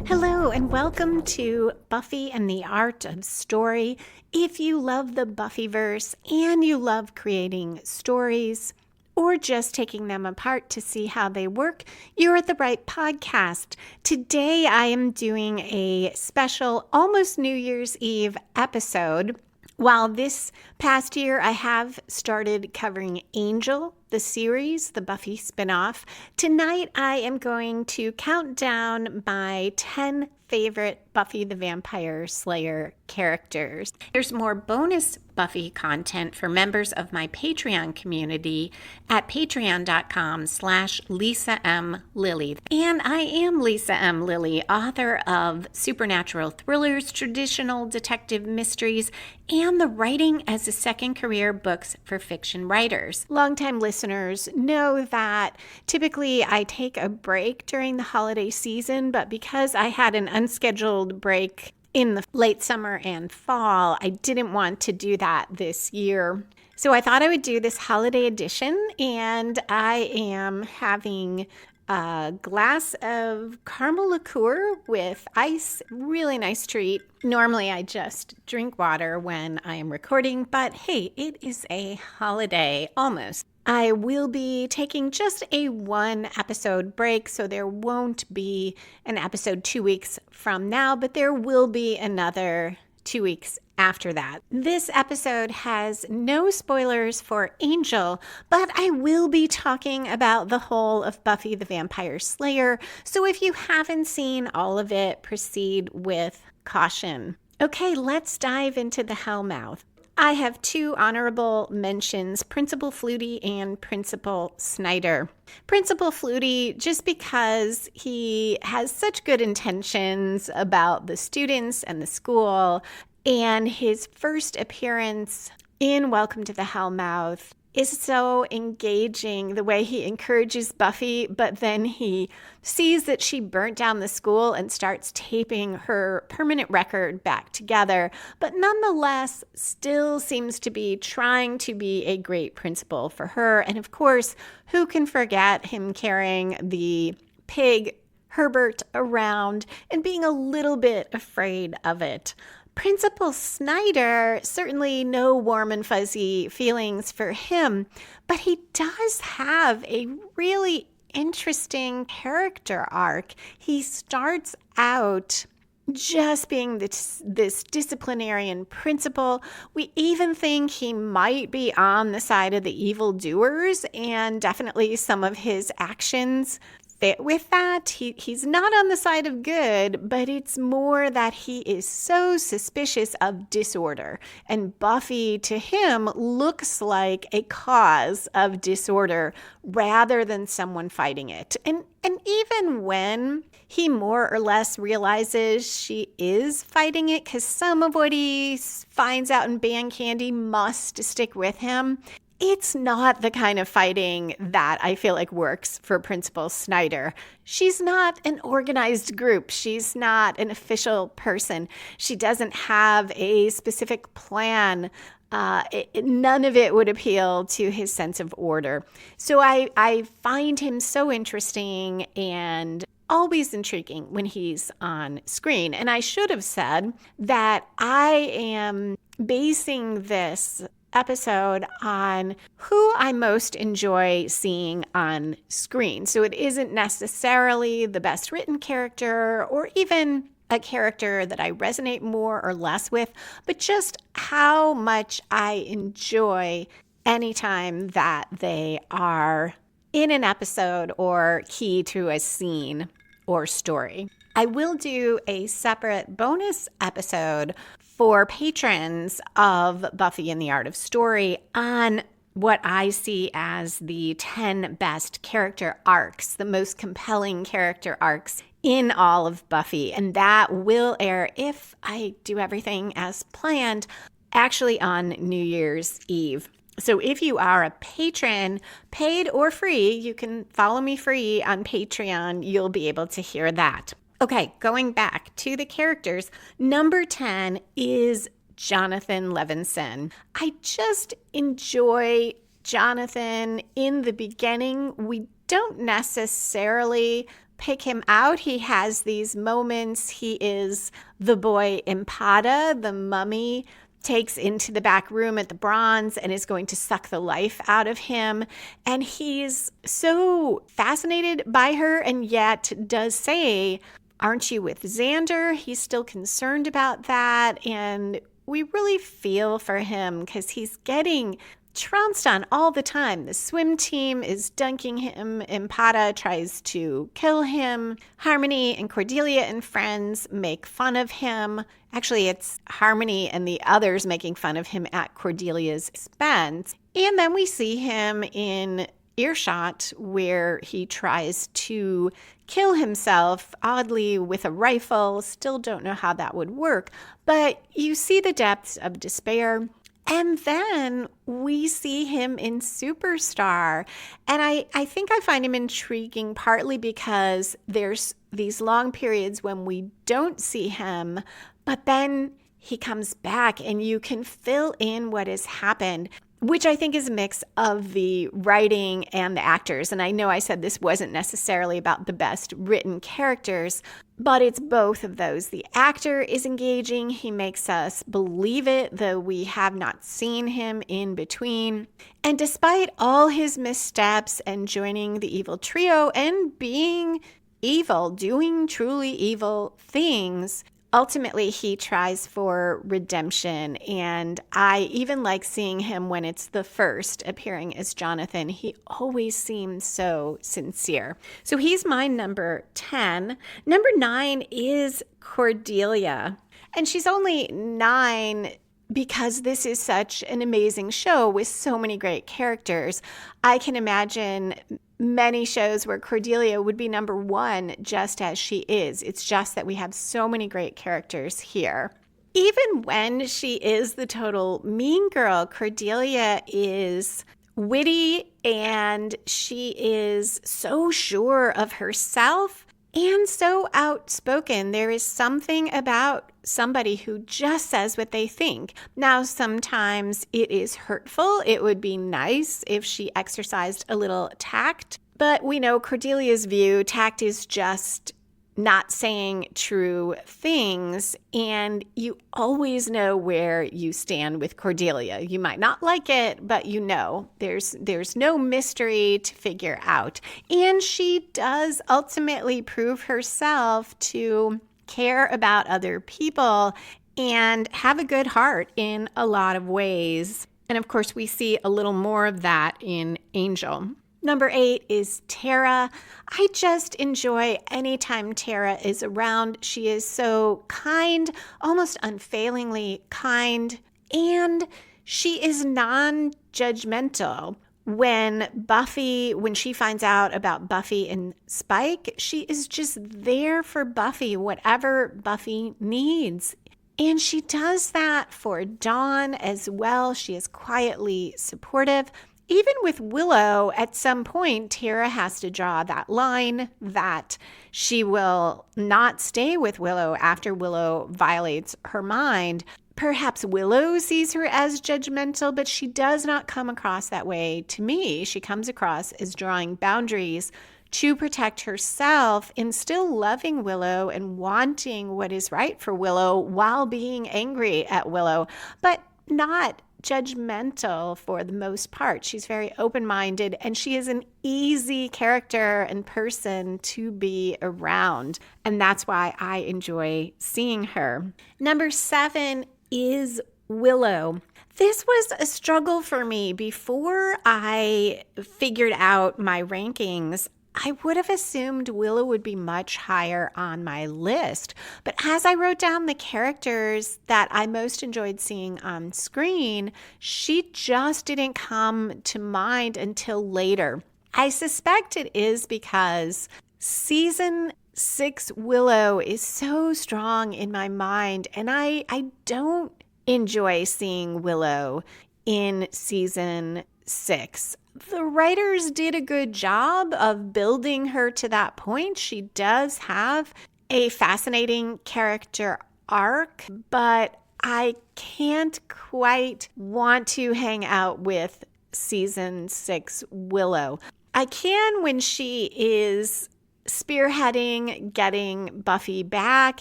Hello, and welcome to Buffy and the Art of Story. If you love the Buffyverse and you love creating stories or just taking them apart to see how they work, you're at the right podcast. Today, I am doing a special almost New Year's Eve episode. While this past year I have started covering Angel, the series, the Buffy spinoff, tonight I am going to count down my 10 favorite Buffy the Vampire Slayer characters. There's more bonus Buffy content for members of my Patreon community at patreon.com/Lisa M. Lilly. And I am Lisa M. Lilly, author of supernatural thrillers, traditional detective mysteries, and the Writing as a Second Career books for fiction writers. Longtime listeners know that typically I take a break during the holiday season, but because I had an unscheduled break in the late summer and fall, I didn't want to do that this year. So I thought I would do this holiday edition, and I am having a glass of caramel liqueur with ice. Really nice treat. Normally I just drink water when I am recording, but hey, it is a holiday almost. I will be taking just a one episode break, so there won't be an episode 2 weeks from now, but there will be another 2 weeks after that. This episode has no spoilers for Angel, but I will be talking about the whole of Buffy the Vampire Slayer, so if you haven't seen all of it, proceed with caution. Okay, let's dive into the Hellmouth. I have two honorable mentions, Principal Flutie and Principal Snyder. Principal Flutie, just because he has such good intentions about the students and the school, and his first appearance in Welcome to the Hellmouth is so engaging, the way he encourages Buffy, but then he sees that she burnt down the school and starts taping her permanent record back together, but nonetheless still seems to be trying to be a great principal for her. And of course, who can forget him carrying the pig Herbert around and being a little bit afraid of it. Principal Snyder, certainly no warm and fuzzy feelings for him, but he does have a really interesting character arc. He starts out just being this disciplinarian principal. We even think he might be on the side of the evildoers, and definitely some of his actions fit with that. He's not on the side of good, but it's more that he is so suspicious of disorder. And Buffy, to him, looks like a cause of disorder rather than someone fighting it. And even when he more or less realizes she is fighting it, because some of what he finds out in Band Candy must stick with him, it's not the kind of fighting that I feel like works for Principal Snyder. She's not an organized group. She's not an official person. She doesn't have a specific plan. None of it would appeal to his sense of order. So I find him so interesting and always intriguing when he's on screen. And I should have said that I am basing this episode on who I most enjoy seeing on screen. So it isn't necessarily the best written character or even a character that I resonate more or less with, but just how much I enjoy anytime that they are in an episode or key to a scene or story. I will do a separate bonus episode for patrons of Buffy and the Art of Story on what I see as the 10 best character arcs, the most compelling character arcs in all of Buffy. And that will air, if I do everything as planned, actually on New Year's Eve. So if you are a patron, paid or free, you can follow me free on Patreon. You'll be able to hear that. Okay, going back to the characters, number 10 is Jonathan Levinson. I just enjoy Jonathan in the beginning. We don't necessarily pick him out. He has these moments. He is the boy Empada, the mummy takes into the back room at the Bronze and is going to suck the life out of him. And he's so fascinated by her and yet does say, "Aren't you with Xander?" He's still concerned about that. And we really feel for him because he's getting trounced on all the time. The swim team is dunking him. Empada tries to kill him. Harmony and Cordelia and friends make fun of him. Actually, it's Harmony and the others making fun of him at Cordelia's expense. And then we see him in earshot where he tries to kill himself, oddly with a rifle. Still don't know how that would work. But you see the depths of despair. And then we see him in Superstar. And I think I find him intriguing partly because there's these long periods when we don't see him, but then he comes back and you can fill in what has happened, which I think is a mix of the writing and the actors. And I know I said this wasn't necessarily about the best written characters, but it's both of those. The actor is engaging. He makes us believe it, though we have not seen him in between. And despite all his missteps and joining the evil trio and being evil, doing truly evil things, ultimately, he tries for redemption, and I even like seeing him when it's the first appearing as Jonathan. He always seems so sincere. So he's my number 10. Number 9 is Cordelia, and she's only 9 because this is such an amazing show with so many great characters. I can imagine many shows where Cordelia would be number 1 just as she is. It's just that we have so many great characters here. Even when she is the total mean girl, Cordelia is witty and she is so sure of herself and so outspoken. There is something about somebody who just says what they think. Now, sometimes it is hurtful. It would be nice if she exercised a little tact. But we know Cordelia's view, tact is just not saying true things, and you always know where you stand with Cordelia. You might not like it, but you know there's no mystery to figure out. And she does ultimately prove herself to care about other people and have a good heart in a lot of ways. And of course, we see a little more of that in Angel. Number 8 is Tara. I just enjoy anytime Tara is around. She is so kind, almost unfailingly kind, and she is non-judgmental. When she finds out about Buffy and Spike, she is just there for Buffy, whatever Buffy needs. And she does that for Dawn as well. She is quietly supportive. Even with Willow, at some point, Tara has to draw that line that she will not stay with Willow after Willow violates her mind. Perhaps Willow sees her as judgmental, but she does not come across that way to me. She comes across as drawing boundaries to protect herself and still loving Willow and wanting what is right for Willow while being angry at Willow, but not judgmental for the most part. She's very open-minded, and she is an easy character and person to be around, and that's why I enjoy seeing her. Number 7 is Willow. This was a struggle for me before I figured out my rankings. I would have assumed Willow would be much higher on my list. But as I wrote down the characters that I most enjoyed seeing on screen, she just didn't come to mind until later. I suspect it is because season 6 Willow is so strong in my mind, and I don't enjoy seeing Willow in season 6. The writers did a good job of building her to that point. She does have a fascinating character arc, but I can't quite want to hang out with season 6 Willow. I can when she is spearheading getting Buffy back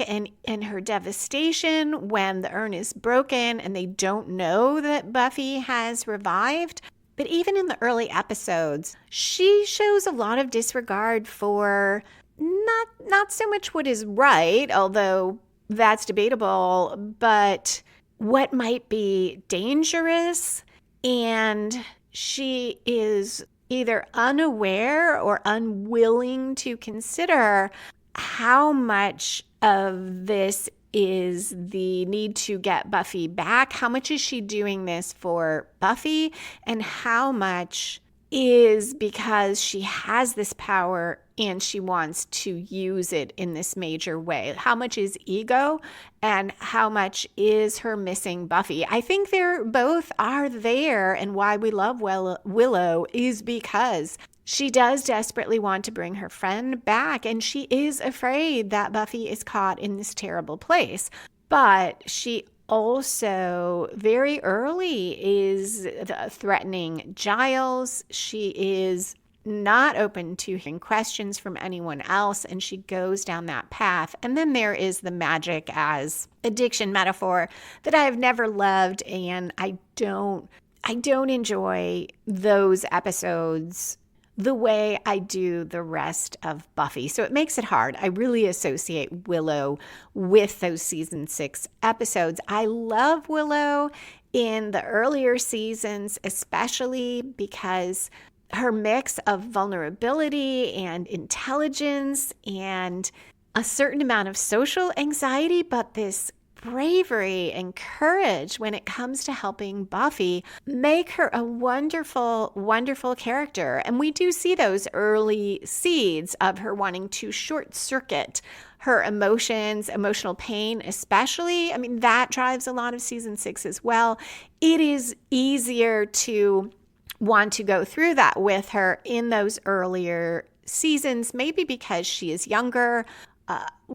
and her devastation when the urn is broken and they don't know that Buffy has revived. But even in the early episodes, she shows a lot of disregard for not so much what is right, although that's debatable, but what might be dangerous. And she is either unaware or unwilling to consider how much of this is the need to get Buffy back. How much is she doing this for Buffy? And how much is because she has this power and she wants to use it in this major way? How much is ego and how much is her missing Buffy? I think they're both are there, and why we love Willow is because she does desperately want to bring her friend back, and she is afraid that Buffy is caught in this terrible place. But she also very early is threatening Giles. She is not open to hearing questions from anyone else, and she goes down that path. And then there is the magic as addiction metaphor that I have never loved, and I don't enjoy those episodes the way I do the rest of Buffy. So it makes it hard. I really associate Willow with those season 6 episodes. I love Willow in the earlier seasons, especially because her mix of vulnerability and intelligence and a certain amount of social anxiety, but this bravery and courage when it comes to helping Buffy make her a wonderful, wonderful character. And we do see those early seeds of her wanting to short circuit her emotions, emotional pain especially. I mean, that drives a lot of season 6 as well. It is easier to want to go through that with her in those earlier seasons, maybe because she is younger.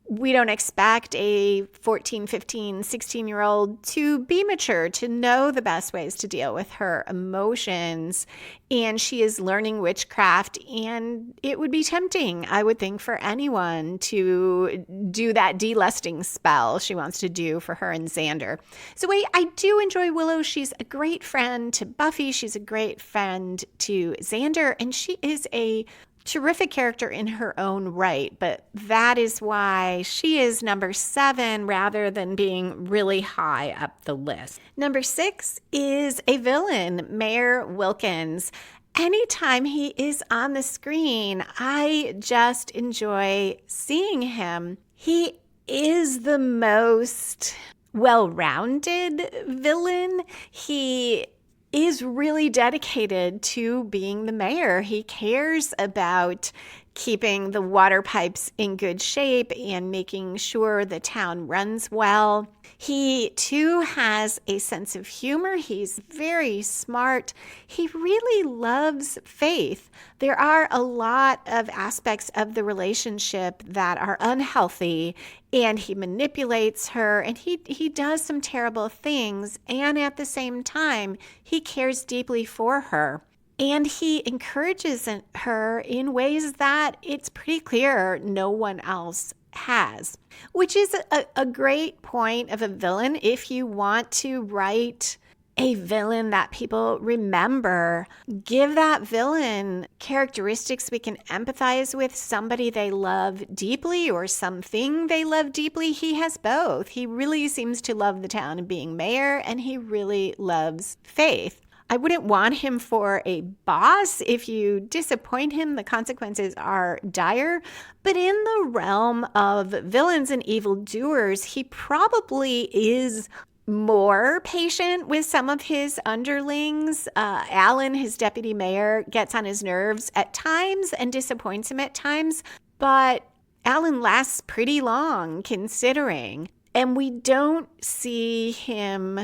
We don't expect a 14, 15, 16-year-old to be mature, to know the best ways to deal with her emotions. And she is learning witchcraft, and it would be tempting, I would think, for anyone to do that delusting spell she wants to do for her and Xander. So I do enjoy Willow. She's a great friend to Buffy. She's a great friend to Xander, and she is a terrific character in her own right, but that is why she is number 7 rather than being really high up the list. Number 6 is a villain, Mayor Wilkins. Anytime he is on the screen, I just enjoy seeing him. He is the most well-rounded villain. He is really dedicated to being the mayor. He cares about keeping the water pipes in good shape and making sure the town runs well. He, too, has a sense of humor. He's very smart. He really loves Faith. There are a lot of aspects of the relationship that are unhealthy, and he manipulates her, and he does some terrible things, and at the same time, he cares deeply for her. And he encourages her in ways that it's pretty clear no one else has, which is a great point of a villain. If you want to write a villain that people remember, give that villain characteristics we can empathize with, somebody they love deeply or something they love deeply. He has both. He really seems to love the town and being mayor, and he really loves Faith. I wouldn't want him for a boss. If you disappoint him, the consequences are dire. But in the realm of villains and evildoers, he probably is more patient with some of his underlings. Alan, his deputy mayor, gets on his nerves at times and disappoints him at times. But Alan lasts pretty long considering. And we don't see him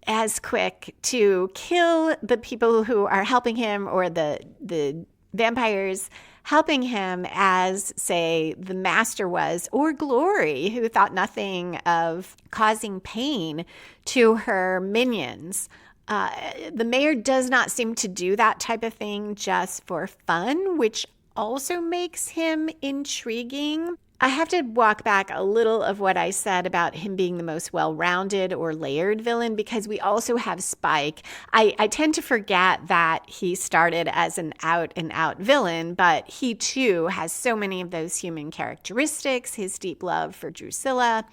as quick to kill the people who are helping him or the vampires helping him as, say, the Master was, or Glory, who thought nothing of causing pain to her minions. The mayor does not seem to do that type of thing just for fun, which also makes him intriguing. I have to walk back a little of what I said about him being the most well-rounded or layered villain, because we also have Spike. I tend to forget that he started as an out-and-out villain, but he too has so many of those human characteristics, his deep love for Drusilla.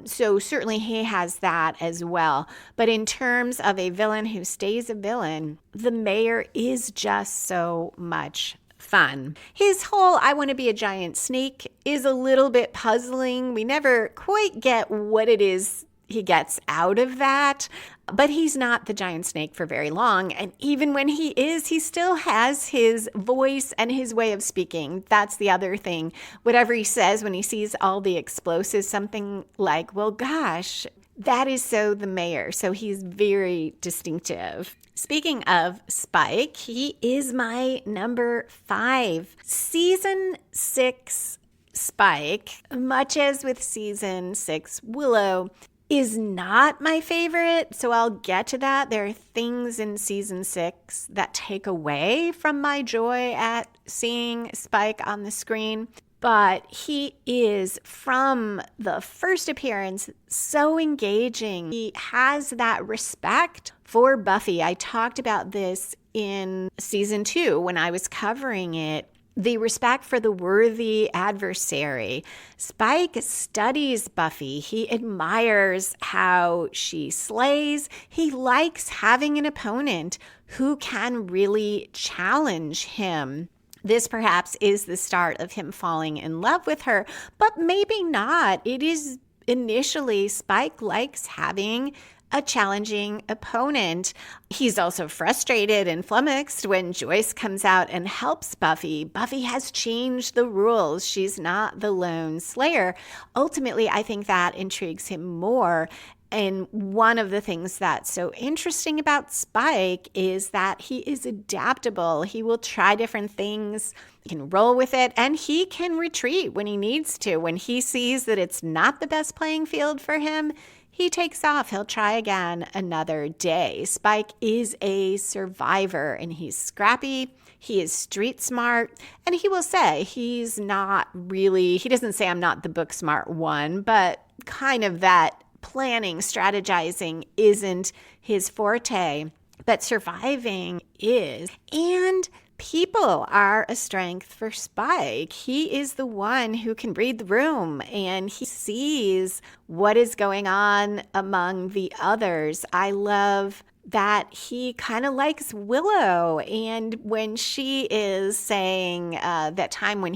So certainly he has that as well. But in terms of a villain who stays a villain, the mayor is just so much fun. His whole "I want to be a giant snake" is a little bit puzzling. We never quite get what it is he gets out of that, but he's not the giant snake for very long. And even when he is, he still has his voice and his way of speaking. That's the other thing. Whatever he says when he sees all the explosives, something like, well, gosh, that is so the mayor. So he's very distinctive. Speaking of Spike, he is my number 5. Season 6 Spike, much as with season 6 Willow, is not my favorite, so I'll get to that. There are things in season 6 that take away from my joy at seeing Spike on the screen. But he is, from the first appearance, so engaging. He has that respect for Buffy. I talked about this in season 2 when I was covering it. The respect for the worthy adversary. Spike studies Buffy. He admires how she slays. He likes having an opponent who can really challenge him. This perhaps is the start of him falling in love with her, but maybe not. It is initially Spike likes having a challenging opponent. He's also frustrated and flummoxed when Joyce comes out and helps Buffy. Buffy has changed the rules. She's not the lone slayer. Ultimately, I think that intrigues him more. And one of the things that's so interesting about Spike is that he is adaptable. He will try different things, he can roll with it, and he can retreat when he needs to. When he sees that it's not the best playing field for him, he takes off. He'll try again another day. Spike is a survivor, and he's scrappy. He is street smart, and he will say he's not really, he doesn't say I'm not the book smart one, but kind of that planning, strategizing isn't his forte, but surviving is. And people are a strength for Spike. He is the one who can read the room, and he sees what is going on among the others. I love that he kind of likes Willow. And when she is saying that time when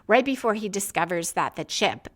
right before he discovers that the chip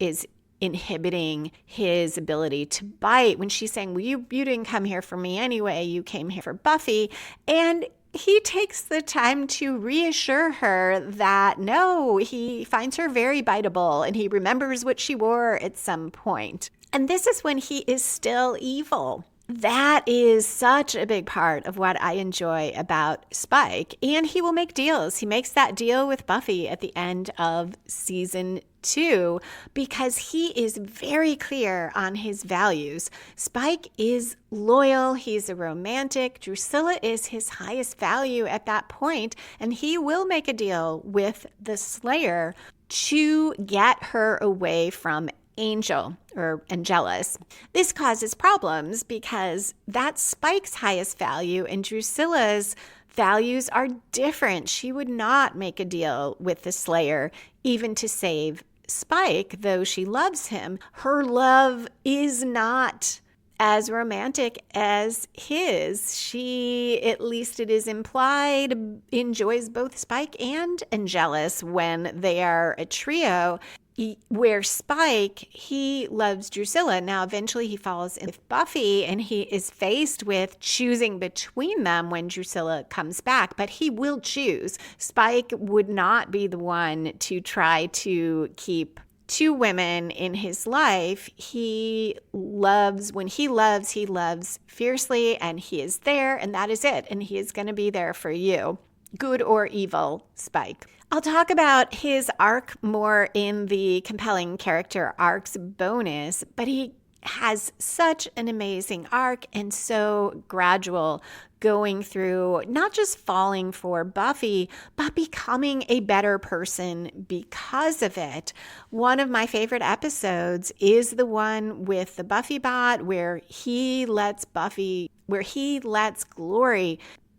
is inhibiting his ability to bite, when she's saying, well, you didn't come here for me anyway, you came here for Buffy. And he takes the time to reassure her that no, he finds her very biteable and he remembers what she wore at some point. And this is when he is still evil. That is such a big part of what I enjoy about Spike. And he will make deals. He makes that deal with Buffy at the end of season 2 because he is very clear on his values. Spike is loyal. He's a romantic. Drusilla is his highest value at that point, and he will make a deal with the Slayer to get her away from Angel or Angelus. This causes problems because that's Spike's highest value and Drusilla's values are different. She would not make a deal with the Slayer even to save Spike, though she loves him. Her love is not as romantic as his. She, at least it is implied, enjoys both Spike and Angelus when they are a trio. Where Spike, he loves Drusilla. Now, eventually he falls in with Buffy and he is faced with choosing between them when Drusilla comes back, but he will choose. Spike would not be the one to try to keep two women in his life. He loves fiercely, and he is there, and that is it. And he is going to be there for you, good or evil, Spike. I'll talk about his arc more in the compelling character arcs bonus, but he has such an amazing arc and so gradual, going through not just falling for Buffy, but becoming a better person because of it. One of my favorite episodes is the one with the Buffy bot where he lets Glory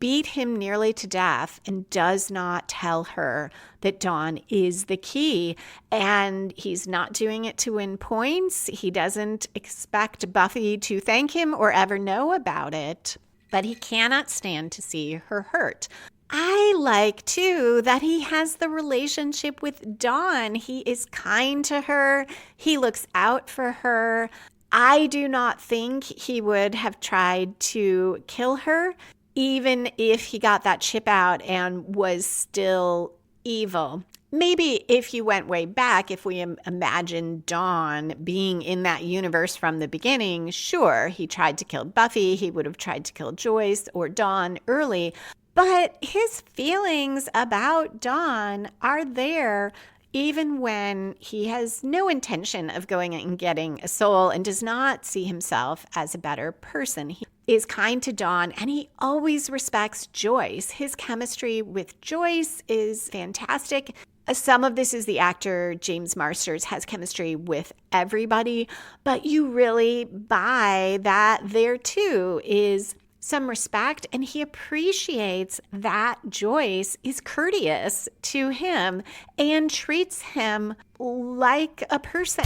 beat him nearly to death and does not tell her that Dawn is the key. And he's not doing it to win points. He doesn't expect Buffy to thank him or ever know about it, but he cannot stand to see her hurt. I like, too, that he has the relationship with Dawn. He is kind to her. He looks out for her. I do not think he would have tried to kill her, even if he got that chip out and was still evil. Maybe if you went way back, if we imagine Dawn being in that universe from the beginning, sure, he tried to kill Buffy, he would have tried to kill Joyce or Dawn early, but his feelings about Dawn are there even when he has no intention of going and getting a soul and does not see himself as a better person. He is kind to Dawn, and he always respects Joyce. His chemistry with Joyce is fantastic. Some of this is the actor James Marsters has chemistry with everybody, but you really buy that there too is some respect, and he appreciates that Joyce is courteous to him and treats him like a person.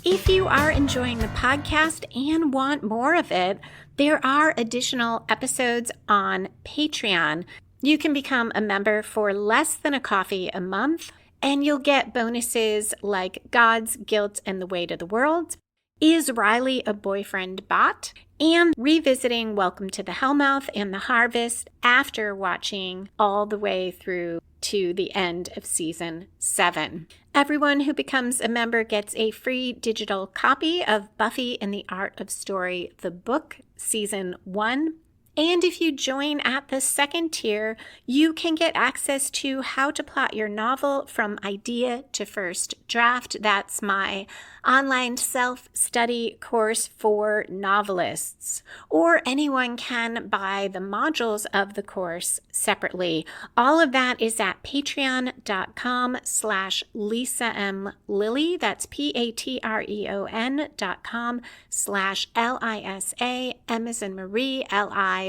If you are enjoying the podcast and want more of it, there are additional episodes on Patreon. You can become a member for less than a coffee a month, and you'll get bonuses like God's Guilt and the Weight of the World, Is Riley a Boyfriend Bot?, and revisiting Welcome to the Hellmouth and the Harvest after watching all the way through to the end of season 7. Everyone who becomes a member gets a free digital copy of Buffy and the Art of Story, the book, season 1. And if you join at the second tier, you can get access to How to Plot Your Novel from Idea to First Draft. That's my online self-study course for novelists. Or anyone can buy the modules of the course separately. All of that is at patreon.com/Lisa M. Lilly. That's patreon.com/LISA, M as in Marie, LILLY.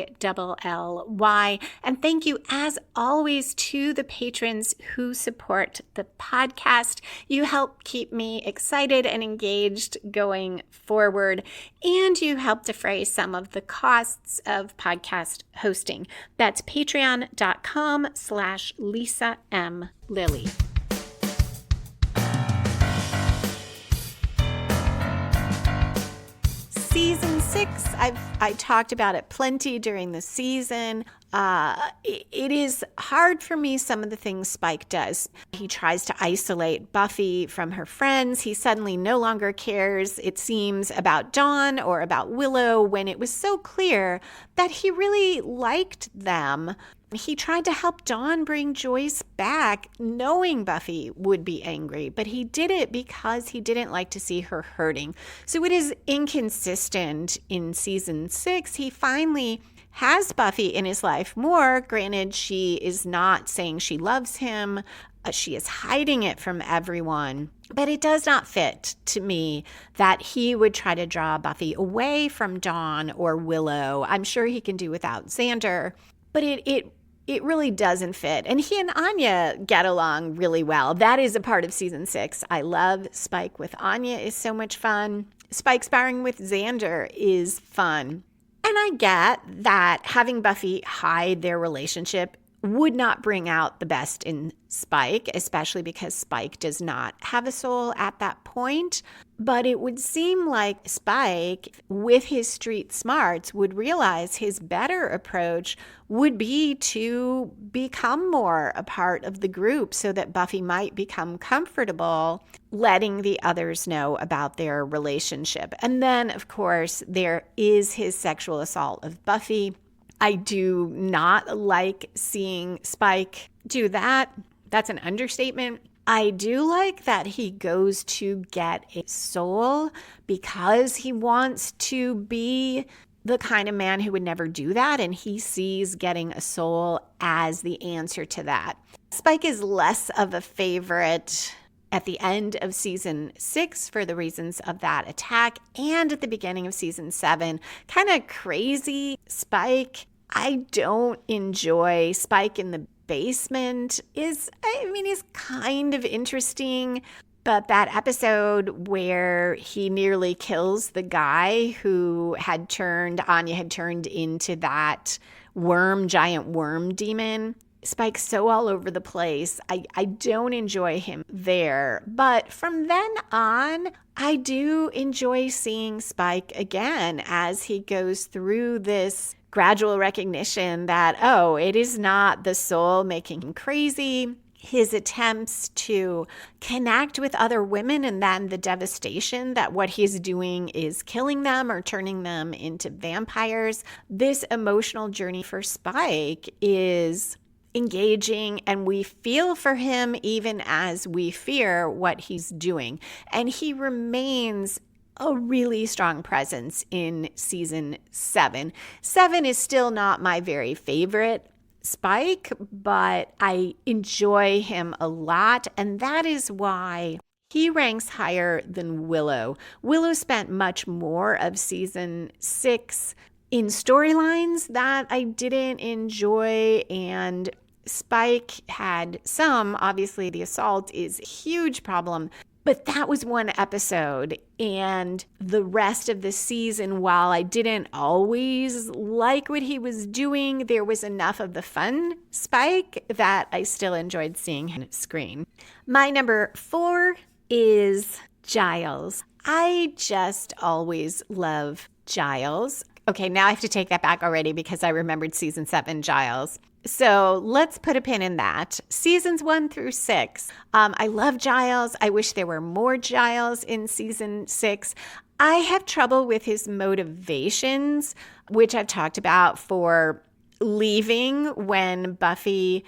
And thank you, as always, to the patrons who support the podcast. You help keep me excited and engaged going forward, and you help defray some of the costs of podcast hosting. That's patreon.com/Lisa M. Lilly. Season 6, I talked about it plenty during the season. It is hard for me, some of the things Spike does. He tries to isolate Buffy from her friends. He suddenly no longer cares, it seems, about Dawn or about Willow when it was so clear that he really liked them. He tried to help Dawn bring Joyce back, knowing Buffy would be angry, but he did it because he didn't like to see her hurting. So it is inconsistent in season 6. He finally has Buffy in his life more. Granted, she is not saying she loves him. She is hiding it from everyone. But it does not fit to me that he would try to draw Buffy away from Dawn or Willow. I'm sure he can do without Xander, but it really doesn't fit. And he and Anya get along really well. That is a part of season 6. I love Spike with Anya is so much fun. Spike sparring with Xander is fun. And I get that having Buffy hide their relationship would not bring out the best in Spike, especially because Spike does not have a soul at that point. But it would seem like Spike, with his street smarts, would realize his better approach would be to become more a part of the group so that Buffy might become comfortable letting the others know about their relationship. And then, of course, there is his sexual assault of Buffy. I do not like seeing Spike do that. That's an understatement. I do like that he goes to get a soul because he wants to be the kind of man who would never do that, and he sees getting a soul as the answer to that. Spike is less of a favorite at the end of season 6 for the reasons of that attack, and at the beginning of season 7. Kind of crazy Spike. I don't enjoy Spike in the basement. He's kind of interesting, but that episode where he nearly kills the guy who Anya had turned into that giant worm demon, Spike's so all over the place. I don't enjoy him there. But from then on, I do enjoy seeing Spike again as he goes through this gradual recognition that, it is not the soul making him crazy. His attempts to connect with other women and then the devastation that what he's doing is killing them or turning them into vampires. This emotional journey for Spike is engaging, and we feel for him even as we fear what he's doing. And he remains a really strong presence in season 7. 7 is still not my very favorite Spike, but I enjoy him a lot, and that is why he ranks higher than Willow. Willow spent much more of season 6 in storylines that I didn't enjoy, and Spike had some. Obviously, the assault is a huge problem, but that was one episode, and the rest of the season, while I didn't always like what he was doing, there was enough of the fun Spike that I still enjoyed seeing him on screen. My number 4 is Giles. I just always love Giles. Okay, now I have to take that back already because I remembered season 7 Giles. So let's put a pin in that. Seasons 1 through 6. I love Giles. I wish there were more Giles in season 6. I have trouble with his motivations, which I've talked about, for leaving when Buffy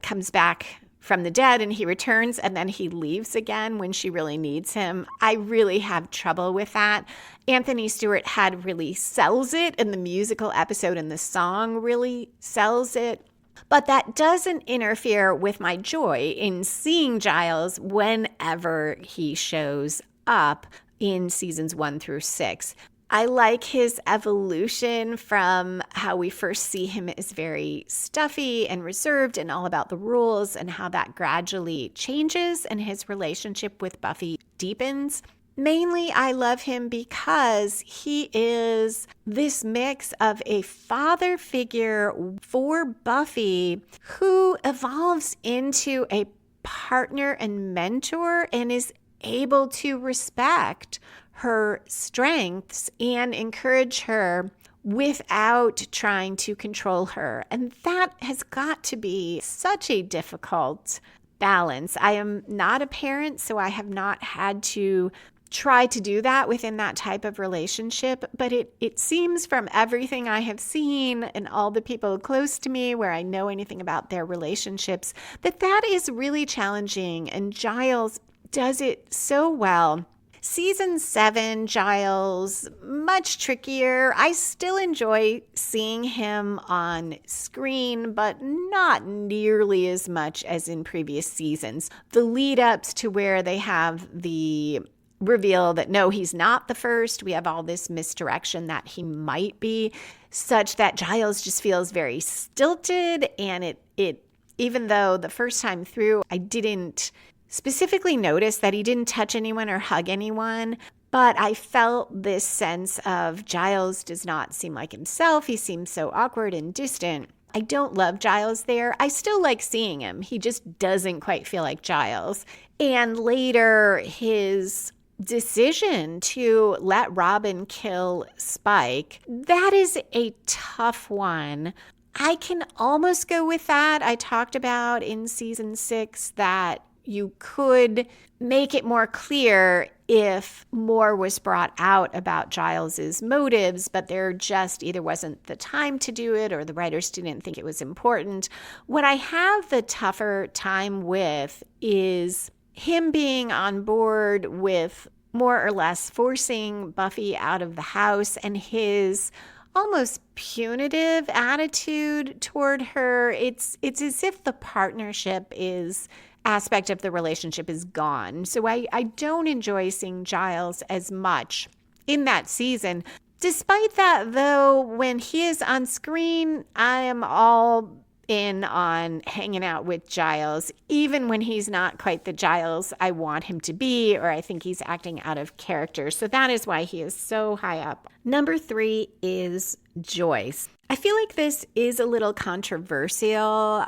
comes back from the dead and he returns and then he leaves again when she really needs him. I really have trouble with that. Anthony Stewart really sells it in the musical episode, and the song really sells it. But that doesn't interfere with my joy in seeing Giles whenever he shows up in seasons 1 through 6. I like his evolution from how we first see him as very stuffy and reserved and all about the rules, and how that gradually changes and his relationship with Buffy deepens. Mainly, I love him because he is this mix of a father figure for Buffy who evolves into a partner and mentor and is able to respect her strengths and encourage her without trying to control her. And that has got to be such a difficult balance. I am not a parent, so I have not had to try to do that within that type of relationship, but it seems from everything I have seen and all the people close to me where I know anything about their relationships, that is really challenging, and Giles does it so well. Season 7, Giles, much trickier. I still enjoy seeing him on screen, but not nearly as much as in previous seasons. The lead-ups to where they have the reveal that no, he's not the first. We have all this misdirection that he might be, such that Giles just feels very stilted, and it even though the first time through I didn't specifically notice that he didn't touch anyone or hug anyone, but I felt this sense of Giles does not seem like himself. He seems so awkward and distant. I don't love Giles there. I still like seeing him. He just doesn't quite feel like Giles. And later, his decision to let Robin kill Spike, that is a tough one. I can almost go with that. I talked about in season 6 that you could make it more clear if more was brought out about Giles's motives, but there just either wasn't the time to do it or the writers didn't think it was important. What I have the tougher time with is him being on board with more or less forcing Buffy out of the house and his almost punitive attitude toward her. It's as if the partnership aspect of the relationship is gone. So I don't enjoy seeing Giles as much in that season. Despite that, though, when he is on screen, I am all in on hanging out with Giles, even when he's not quite the Giles I want him to be, or I think he's acting out of character. So that is why he is so high up. Number 3 is Joyce. I feel like this is a little controversial.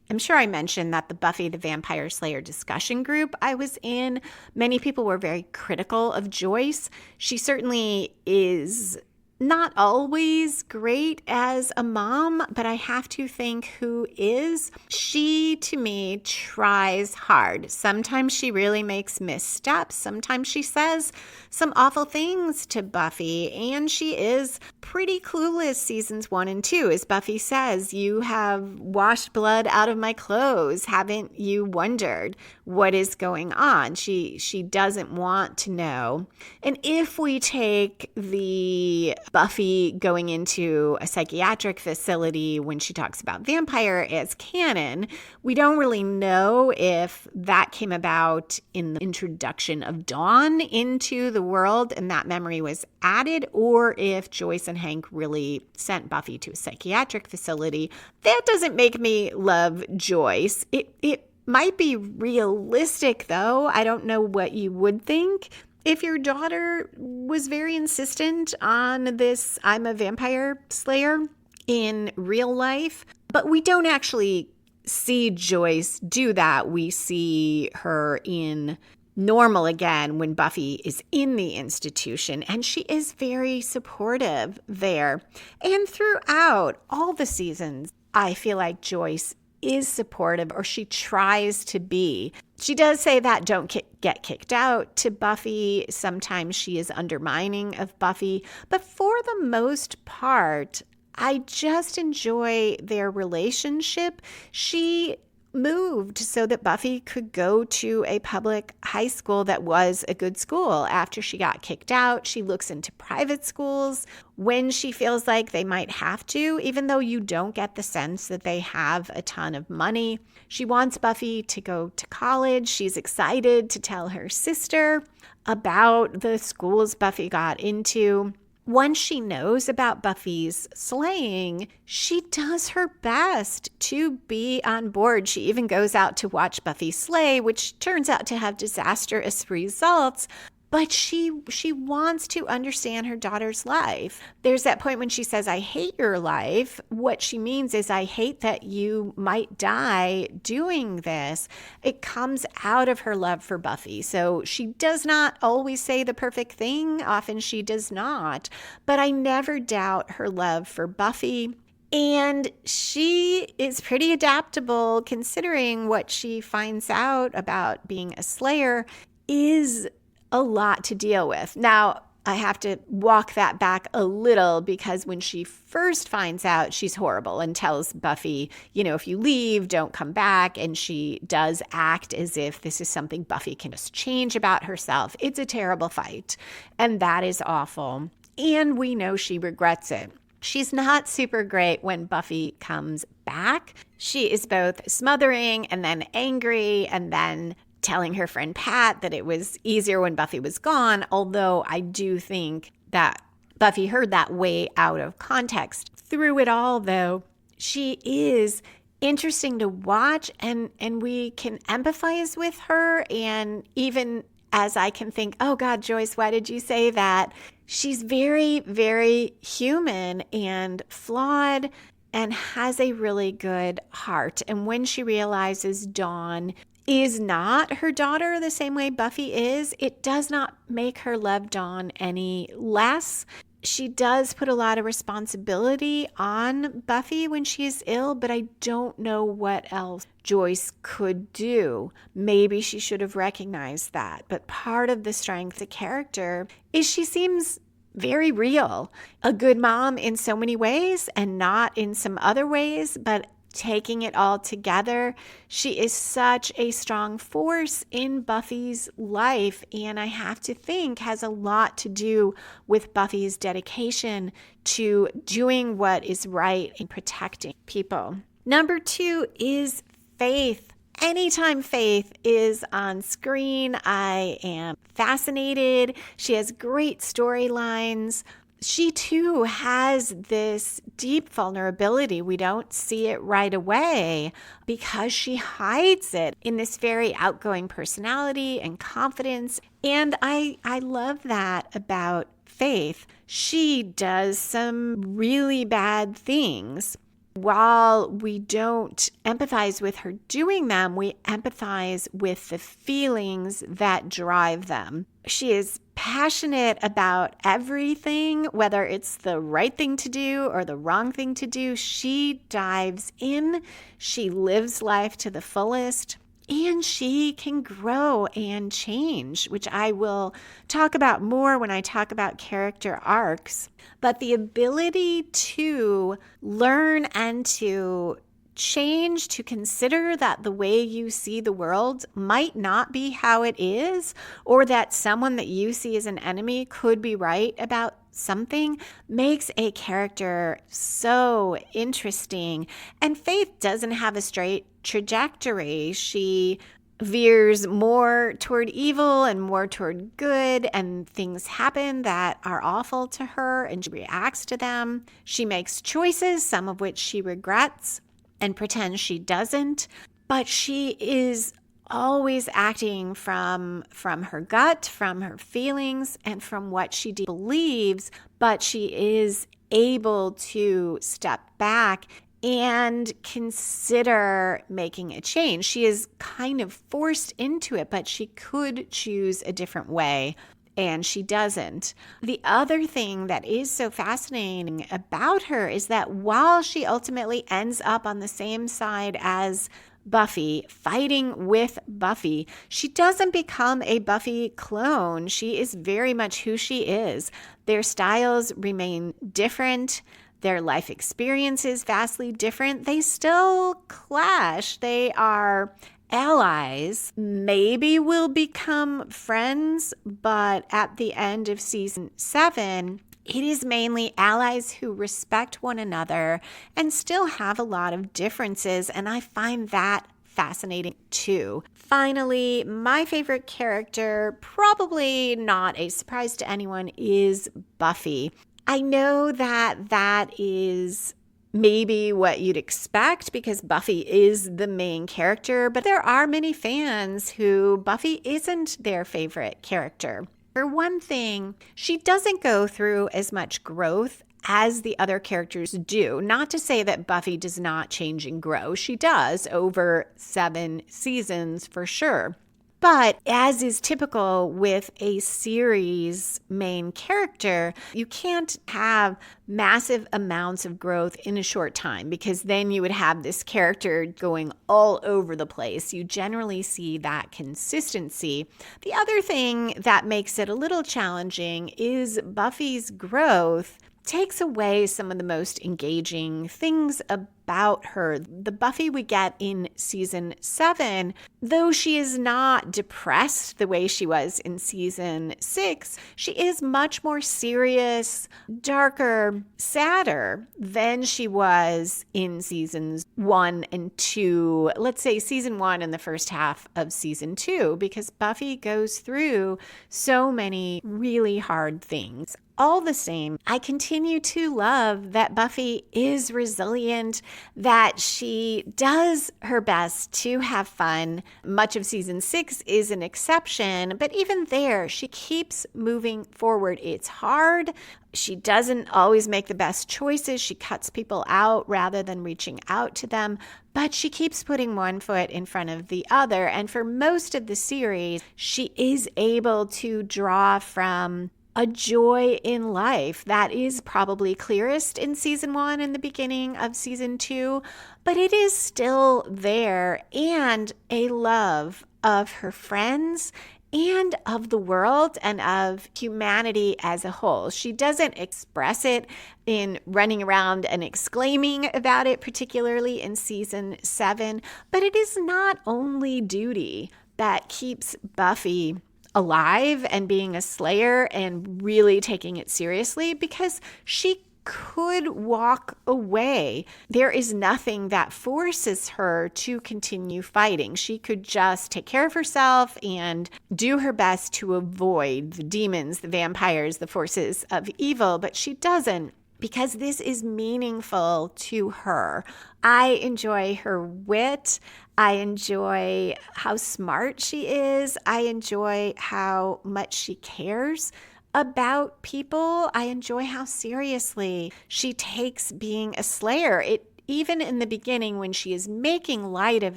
I'm sure I mentioned that the Buffy the Vampire Slayer discussion group I was in, many people were very critical of Joyce. She certainly is not always great as a mom, but I have to think who is. She, to me, tries hard. Sometimes she really makes missteps. Sometimes she says some awful things to Buffy, and she is pretty clueless seasons 1 and 2. As Buffy says, you have washed blood out of my clothes. Haven't you wondered what is going on? She doesn't want to know. And if we take the Buffy going into a psychiatric facility when she talks about vampire as canon, we don't really know if that came about in the introduction of Dawn into the world and that memory was added, or if Joyce and Hank really sent Buffy to a psychiatric facility. That doesn't make me love Joyce. It might be realistic, though. I don't know what you would think. If your daughter was very insistent on this, I'm a vampire slayer in real life, but we don't actually see Joyce do that. We see her in normal again when Buffy is in the institution, and she is very supportive there. And throughout all the seasons, I feel like Joyce is supportive, or she tries to be. She does say that don't get kicked out to Buffy. Sometimes she is undermining of Buffy. But for the most part, I just enjoy their relationship. She moved so that Buffy could go to a public high school that was a good school. After she got kicked out, she looks into private schools when she feels like they might have to, even though you don't get the sense that they have a ton of money. She wants Buffy to go to college. She's excited to tell her sister about the schools Buffy got into. Once she knows about Buffy's slaying, she does her best to be on board. She even goes out to watch Buffy slay, which turns out to have disastrous results. But she wants to understand her daughter's life. There's that point when she says, I hate your life. What she means is, I hate that you might die doing this. It comes out of her love for Buffy. So she does not always say the perfect thing. Often she does not. But I never doubt her love for Buffy. And she is pretty adaptable, considering what she finds out about being a slayer is a lot to deal with. Now, I have to walk that back a little, because when she first finds out, she's horrible and tells Buffy, if you leave, don't come back. And she does act as if this is something Buffy can just change about herself. It's a terrible fight, and that is awful. And we know she regrets it. She's not super great when Buffy comes back. She is both smothering and then angry, and then telling her friend Pat that it was easier when Buffy was gone, although I do think that Buffy heard that way out of context. Through it all, though, she is interesting to watch, and we can empathize with her. And even as I can think, oh God, Joyce, why did you say that? She's very, very human and flawed and has a really good heart. And when she realizes Dawn is not her daughter the same way Buffy is, it does not make her love Dawn any less. She does put a lot of responsibility on Buffy when she's ill, but I don't know what else Joyce could do. Maybe she should have recognized that. But part of the strength of the character is she seems very real. A good mom in so many ways and not in some other ways, but taking it all together, she is such a strong force in Buffy's life, and I have to think has a lot to do with Buffy's dedication to doing what is right and protecting people. Number 2 is Faith. Anytime Faith is on screen, I am fascinated. She has great storylines. She too has this deep vulnerability. We don't see it right away because she hides it in this very outgoing personality and confidence. And I love that about Faith. She does some really bad things. While we don't empathize with her doing them, we empathize with the feelings that drive them. She is passionate about everything, whether it's the right thing to do or the wrong thing to do. She dives in, she lives life to the fullest, and she can grow and change, which I will talk about more when I talk about character arcs. But the ability to learn and to change, to consider that the way you see the world might not be how it is, or that someone that you see as an enemy could be right about something, makes a character so interesting. And Faith doesn't have a straight trajectory. She veers more toward evil and more toward good, and things happen that are awful to her, and she reacts to them. She makes choices, some of which she regrets, and pretends she doesn't, but she is always acting from her gut, from her feelings, and from what she believes, but she is able to step back and consider making a change. She is kind of forced into it, but she could choose a different way, and she doesn't. The other thing that is so fascinating about her is that while she ultimately ends up on the same side as Buffy, fighting with Buffy, she doesn't become a Buffy clone. She is very much who she is. Their styles remain different. Their life experiences vastly different. They still clash. They are allies, maybe will become friends, but at the end of season 7, it is mainly allies who respect one another and still have a lot of differences, and I find that fascinating too. Finally, my favorite character, probably not a surprise to anyone, is Buffy. I know that is maybe what you'd expect because Buffy is the main character, but there are many fans who Buffy isn't their favorite character. For one thing, she doesn't go through as much growth as the other characters do. Not to say that Buffy does not change and grow. She does over 7 seasons for sure. But as is typical with a series main character, you can't have massive amounts of growth in a short time because then you would have this character going all over the place. You generally see that consistency. The other thing that makes it a little challenging is Buffy's growth takes away some of the most engaging things about her. The Buffy we get in season 7, though she is not depressed the way she was in season 6, she is much more serious, darker, sadder than she was in seasons 1 and 2. Let's say season 1 and the first half of season 2, because Buffy goes through so many really hard things. All the same, I continue to love that Buffy is resilient, that she does her best to have fun. Much of season 6 is an exception, but even there, she keeps moving forward. It's hard. She doesn't always make the best choices. She cuts people out rather than reaching out to them, but she keeps putting one foot in front of the other. And for most of the series, she is able to draw from a joy in life that is probably clearest in season 1 and the beginning of season 2, but it is still there, and a love of her friends and of the world and of humanity as a whole. She doesn't express it in running around and exclaiming about it, particularly in season 7, but it is not only duty that keeps Buffy alive and being a slayer and really taking it seriously, because she could walk away. There is nothing that forces her to continue fighting. She could just take care of herself and do her best to avoid the demons, the vampires, the forces of evil, but she doesn't, because this is meaningful to her. I enjoy her wit. I enjoy how smart she is. I enjoy how much she cares about people. I enjoy how seriously she takes being a slayer. Even in the beginning, when she is making light of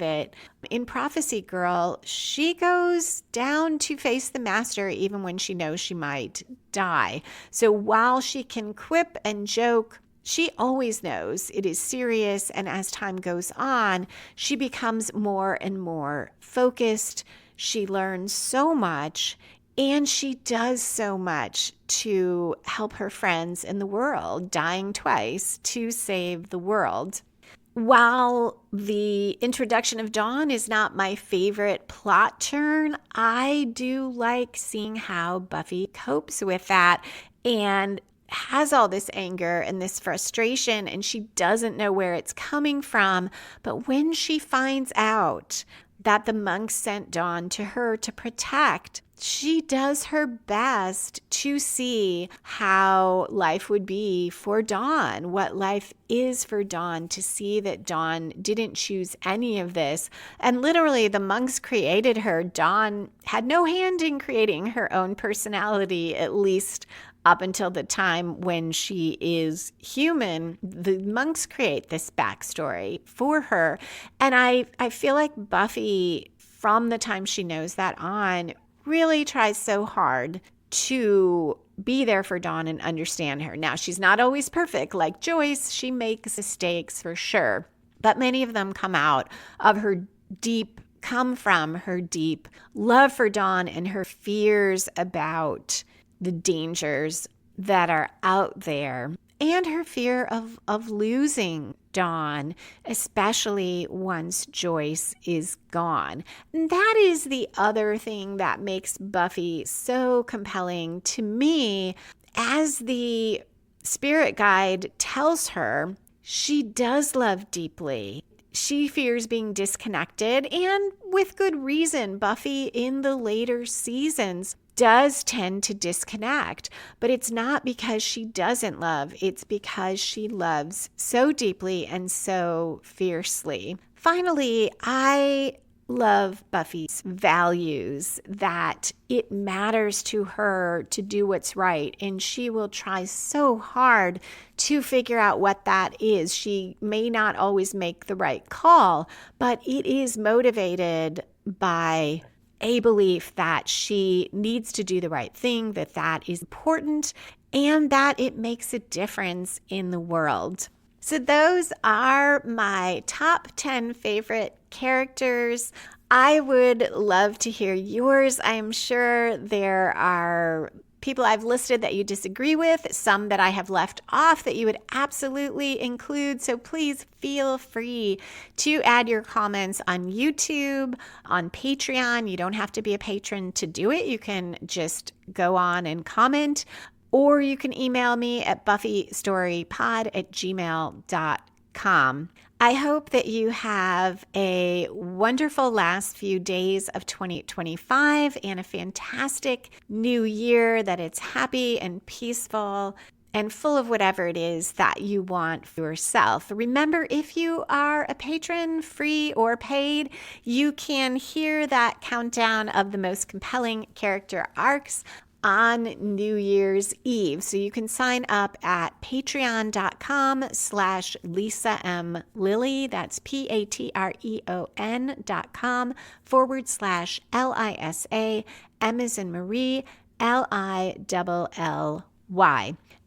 it, in Prophecy Girl, she goes down to face the master even when she knows she might die. So while she can quip and joke, she always knows it is serious. And as time goes on, she becomes more and more focused. She learns so much. And she does so much to help her friends in the world, dying twice to save the world. While the introduction of Dawn is not my favorite plot turn, I do like seeing how Buffy copes with that and has all this anger and this frustration, and she doesn't know where it's coming from. But when she finds out that the monks sent Dawn to her to protect, she does her best to see how life would be for Dawn, what life is for Dawn, to see that Dawn didn't choose any of this. And literally, the monks created her. Dawn had no hand in creating her own personality, at least up until the time when she is human. The monks create this backstory for her. And I feel like Buffy, from the time she knows that on, really tries so hard to be there for Dawn and understand her. Now, she's not always perfect. Like Joyce, she makes mistakes for sure, but many of them come from her deep love for Dawn and her fears about the dangers that are out there, and her fear of losing Dawn, especially once Joyce is gone. And that is the other thing that makes Buffy so compelling to me. As the spirit guide tells her, she does love deeply. She fears being disconnected, and with good reason. Buffy in the later seasons does tend to disconnect, but it's not because she doesn't love, it's because she loves so deeply and so fiercely. Finally, I love Buffy's values, that it matters to her to do what's right, and she will try so hard to figure out what that is. She may not always make the right call, but it is motivated by a belief that she needs to do the right thing, that is important, and that it makes a difference in the world. So those are my top 10 favorite characters. I would love to hear yours. I am sure there are people I've listed that you disagree with, some that I have left off that you would absolutely include. So please feel free to add your comments on YouTube, on Patreon. You don't have to be a patron to do it. You can just go on and comment, or you can email me at buffystorypod@gmail.com. I hope that you have a wonderful last few days of 2025 and a fantastic new year, that it's happy and peaceful and full of whatever it is that you want for yourself. Remember, if you are a patron, free or paid, you can hear that countdown of the most compelling character arcs on New Year's Eve. So you can sign up at patreon.com/Lisa M. Lilly. That's patreon.com/LISA. M as in Marie, Lilly.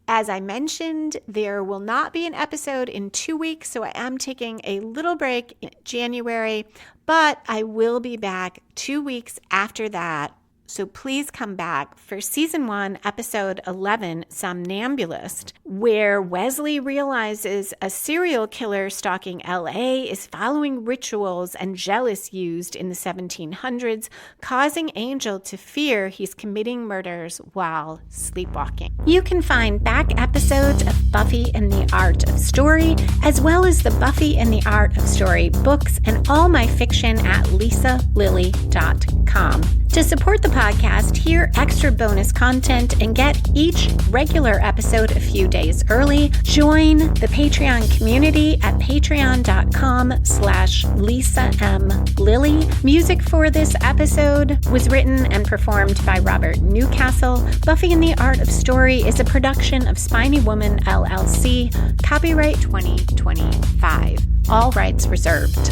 As I mentioned, there will not be an episode in 2 weeks, so I am taking a little break in January, but I will be back 2 weeks after that. So please come back for Season 1, Episode 11, Somnambulist, where Wesley realizes a serial killer stalking LA is following rituals and jealous used in the 1700s, causing Angel to fear he's committing murders while sleepwalking. You can find back episodes of Buffy and the Art of Story, as well as the Buffy and the Art of Story books and all my fiction at lisalilly.com. To support the podcast, hear extra bonus content, and get each regular episode a few days early, join the Patreon community at patreon.com/LisaMLilly. Music for this episode was written and performed by Robert Newcastle. Buffy and the Art of Story is a production of Spiny Woman, LLC. Copyright 2025. All rights reserved.